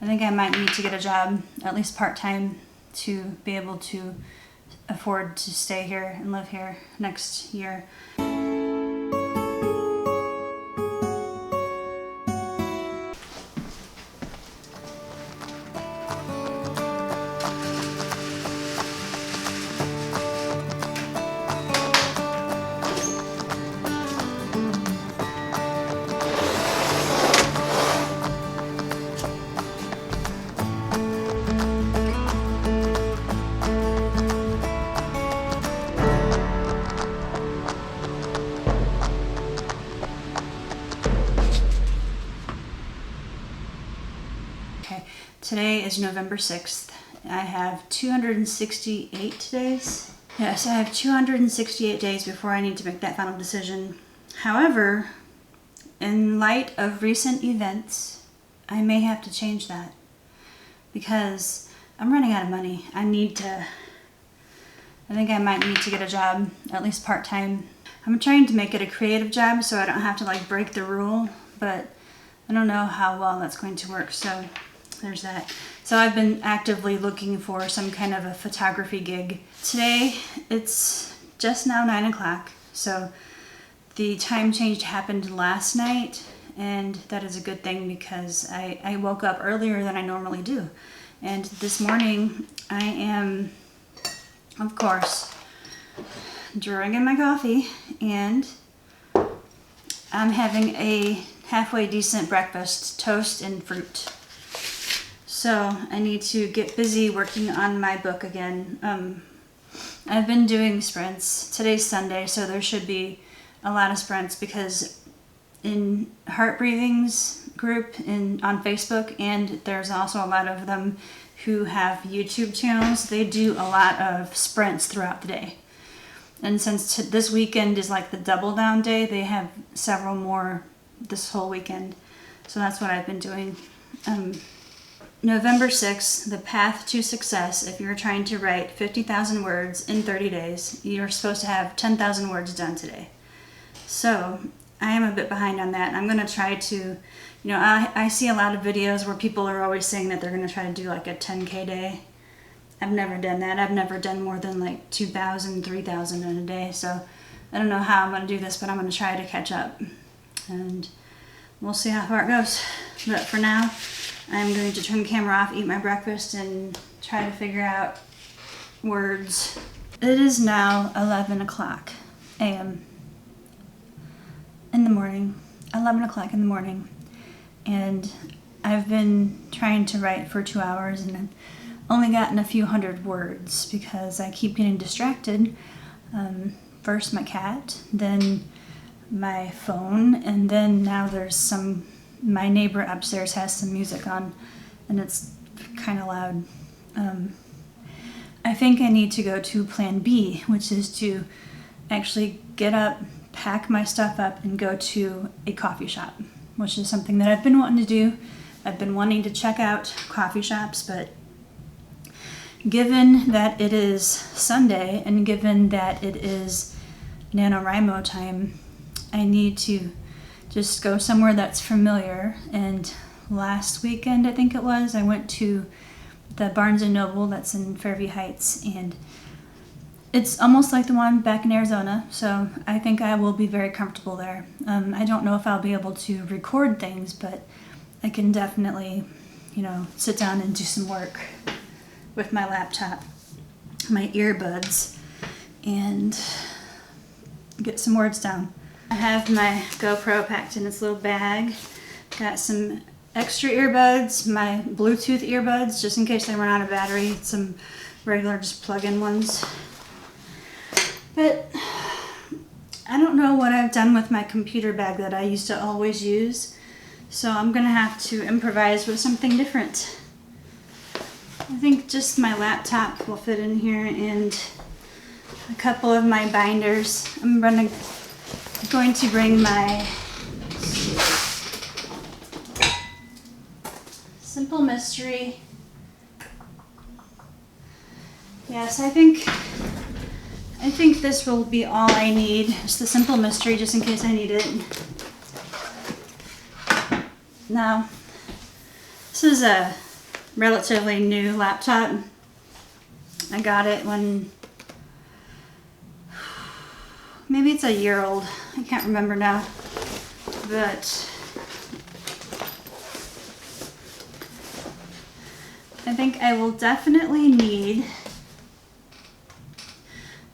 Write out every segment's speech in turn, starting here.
I think I might need to get a job, at least part-time, to be able to afford to stay here and live here next year. Okay, today is November 6th. I have 268 days. Yes, I have 268 days before I need to make that final decision. However, in light of recent events, I may have to change that because I'm running out of money. I think I might need to get a job, at least part-time. I'm trying to make it a creative job so I don't have to like break the rule, but I don't know how well that's going to work, so there's that. So I've been actively looking for some kind of a photography gig. Today, it's just now 9 o'clock, so the time change happened last night, and that is a good thing because I woke up earlier than I normally do. And this morning, I am, of course, drinking my coffee, and I'm having a halfway decent breakfast, toast and fruit. So I need to get busy working on my book again. I've been doing sprints. Today's Sunday, so there should be a lot of sprints because in Heart Breathing's group on Facebook, and there's also a lot of them who have YouTube channels, they do a lot of sprints throughout the day. And since this weekend is like the double down day, they have several more this whole weekend. So that's what I've been doing. November 6th, the path to success. If you're trying to write 50,000 words in 30 days, you're supposed to have 10,000 words done today. So I am a bit behind on that. I'm going to try to, I see a lot of videos where people are always saying that they're going to try to do like a 10K day. I've never done that. I've never done more than like 2,000, 3,000 in a day. So I don't know how I'm going to do this, but I'm going to try to catch up. And we'll see how far it goes. But for now, I'm going to turn the camera off, eat my breakfast, and try to figure out words. It is now 11 o'clock a.m. in the morning. 11 o'clock in the morning. And I've been trying to write for 2 hours and only gotten a few hundred words because I keep getting distracted. First my cat, then my phone, and then now there's my neighbor upstairs has some music on and it's kind of loud. I think I need to go to plan B, which is to actually get up, pack my stuff up, and go to a coffee shop, which is something that I've been wanting to do. I've been wanting to check out coffee shops, but given that it is Sunday and given that it is Nanowrimo time, I need to just go somewhere that's familiar. And last weekend, I think it was, I went to the Barnes & Noble that's in Fairview Heights, and it's almost like the one back in Arizona, so I think I will be very comfortable there. I don't know if I'll be able to record things, but I can definitely, sit down and do some work with my laptop, my earbuds, and get some words down. I have my GoPro packed in its little bag. Got some extra earbuds, my Bluetooth earbuds, just in case they run out of battery. Some regular, just plug-in ones. But I don't know what I've done with my computer bag that I used to always use, so I'm gonna have to improvise with something different. I think just my laptop will fit in here and a couple of my binders. I'm going to bring my Simple Mystery. Yes, I think this will be all I need. Just the Simple Mystery, just in case I need it. Now, this is a relatively new laptop. I got it when, maybe it's a year old. I can't remember now. But I think I will definitely need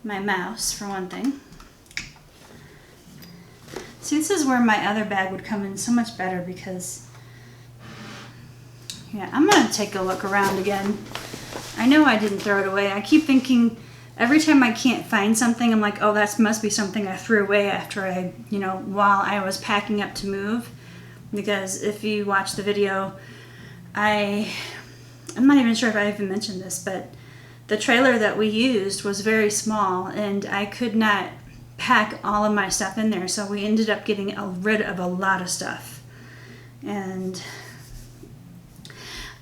my mouse for one thing. See, this is where my other bag would come in so much better because, yeah, I'm gonna take a look around again. I know I didn't throw it away. I keep thinking every time I can't find something, I'm like, oh, that must be something I threw away after I, while I was packing up to move. Because if you watch the video, I'm not even sure if I even mentioned this, but the trailer that we used was very small and I could not pack all of my stuff in there. So we ended up getting rid of a lot of stuff. And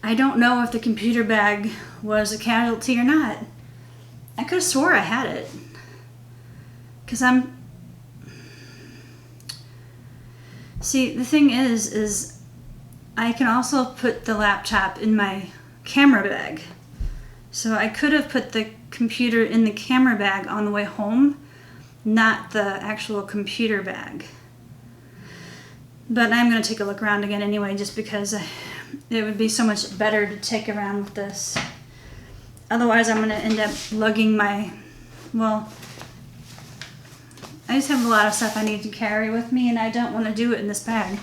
I don't know if the computer bag was a casualty or not. I could have swore I had it. Because see, the thing is I can also put the laptop in my camera bag. So I could have put the computer in the camera bag on the way home, not the actual computer bag. But I'm going to take a look around again anyway, just because it would be so much better to take around with this. Otherwise, I'm going to end up lugging I just have a lot of stuff I need to carry with me, and I don't want to do it in this bag.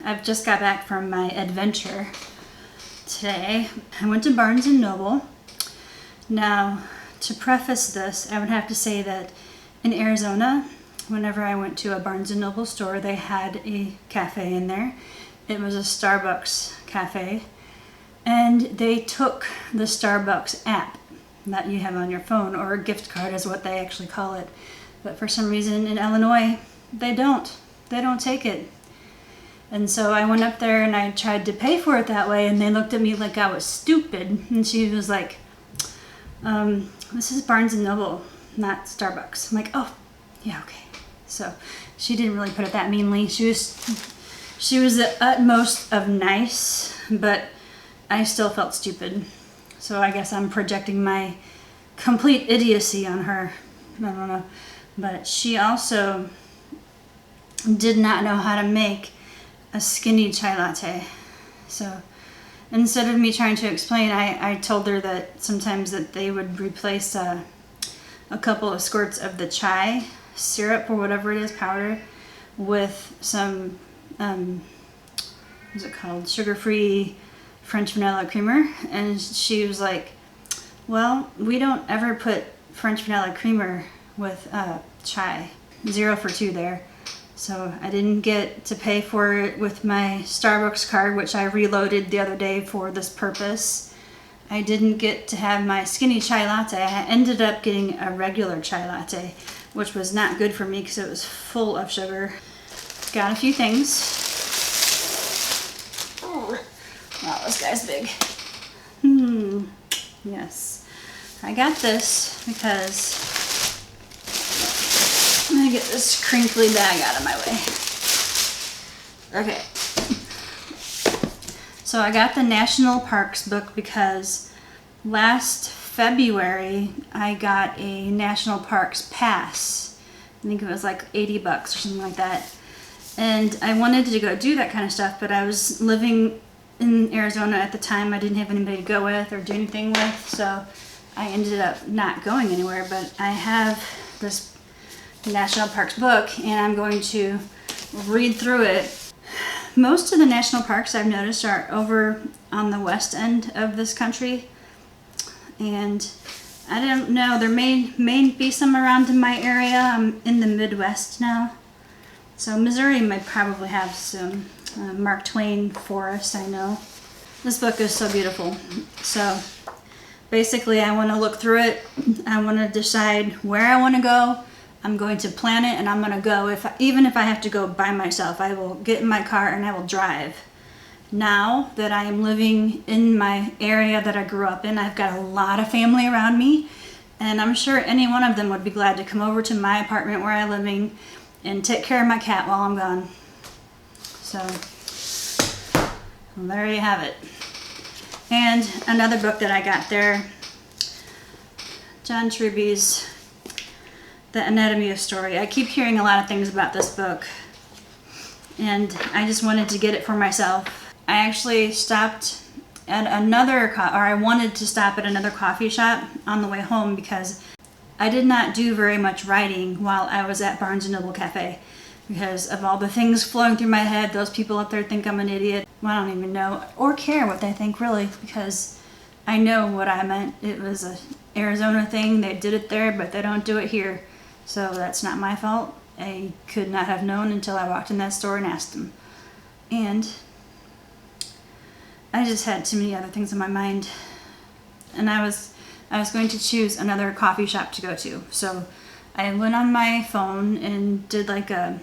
I've just got back from my adventure today. I went to Barnes & Noble. Now, to preface this, I would have to say that in Arizona, whenever I went to a Barnes & Noble store, they had a cafe in there. It was a Starbucks cafe. And they took the Starbucks app that you have on your phone, or a gift card is what they actually call it. But for some reason in Illinois, they don't take it. And so I went up there and I tried to pay for it that way, and they looked at me like I was stupid. And she was like, this is Barnes & Noble, not Starbucks. I'm like, oh, yeah, okay. So she didn't really put it that meanly. She was She was the utmost of nice, but I still felt stupid. So I guess I'm projecting my complete idiocy on her. I don't know. But she also did not know how to make a skinny chai latte. So instead of me trying to explain, I told her that sometimes that they would replace a couple of squirts of the chai syrup or whatever it is, powder, with some, what's it called, sugar-free French vanilla creamer. And she was like, well, we don't ever put French vanilla creamer with chai. 0 for 2 there. So I didn't get to pay for it with my Starbucks card, which I reloaded the other day for this purpose. I didn't get to have my skinny chai latte. I ended up getting a regular chai latte, which was not good for me because it was full of sugar. Got a few things. Oh, wow, this guy's big. Yes. I got this because I'm gonna get this crinkly bag out of my way. Okay. So I got the National Parks book because last February I got a National Parks pass. I think it was like $80 or something like that. And I wanted to go do that kind of stuff, but I was living in Arizona at the time. I didn't have anybody to go with or do anything with, so I ended up not going anywhere. But I have this National Parks book and I'm going to read through it. Most of the national parks I've noticed are over on the west end of this country, and I don't know, there may be some around in my area. I'm in the Midwest now, so Missouri might probably have some. Mark Twain forests, I know. This book is so beautiful. So basically I want to look through it. I want to decide where I want to go. I'm going to plan it and I'm going to go. Even if I have to go by myself, I will get in my car and I will drive. Now that I am living in my area that I grew up in, I've got a lot of family around me, and I'm sure any one of them would be glad to come over to my apartment where I'm living and take care of my cat while I'm gone. So, well, there you have it. And another book that I got there, John Truby's The Anatomy of Story. I keep hearing a lot of things about this book, and I just wanted to get it for myself. I actually stopped at I wanted to stop at another coffee shop on the way home because I did not do very much writing while I was at Barnes & Noble Cafe because of all the things flowing through my head. Those people up there think I'm an idiot. Well, I don't even know or care what they think really, because I know what I meant. It was a Arizona thing. They did it there, but they don't do it here. So that's not my fault. I could not have known until I walked in that store and asked them. And I just had too many other things in my mind. And I was going to choose another coffee shop to go to. So I went on my phone and did like a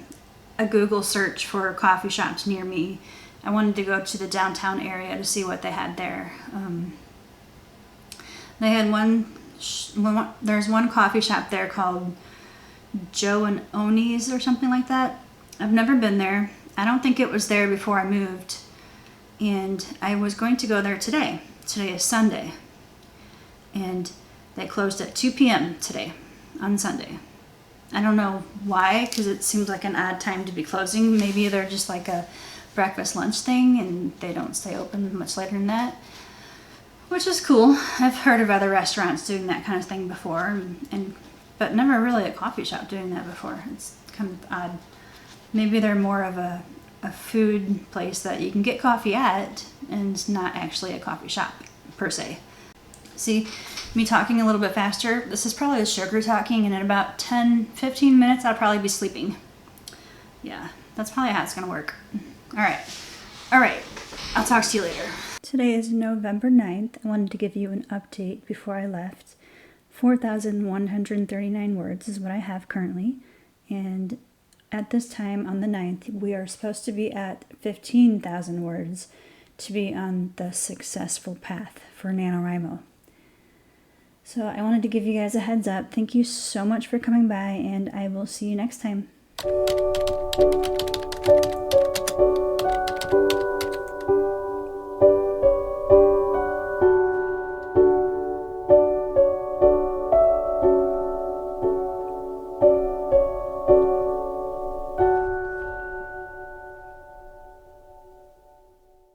Google search for coffee shops near me. I wanted to go to the downtown area to see what they had there. They had there's one coffee shop there called Joe and Oni's or something like that. I've never been there. I don't think it was there before I moved. And I was going to go there today. Today is Sunday. And they closed at 2 p.m. today on Sunday. I don't know why, because it seems like an odd time to be closing. Maybe they're just like a breakfast lunch thing and they don't stay open much later than that, which is cool. I've heard of other restaurants doing that kind of thing before, but never really a coffee shop doing that before. It's kind of odd. Maybe they're more of a food place that you can get coffee at and it's not actually a coffee shop per se. See, me talking a little bit faster, this is probably the sugar talking, and in about 10-15 minutes I'll probably be sleeping. Yeah, that's probably how it's gonna work. Alright, I'll talk to you later. Today is November 9th. I wanted to give you an update before I left. 4,139 words is what I have currently, and at this time on the 9th we are supposed to be at 15,000 words to be on the successful path for Nanowrimo. So I wanted to give you guys a heads up. Thank you so much for coming by, and I will see you next time.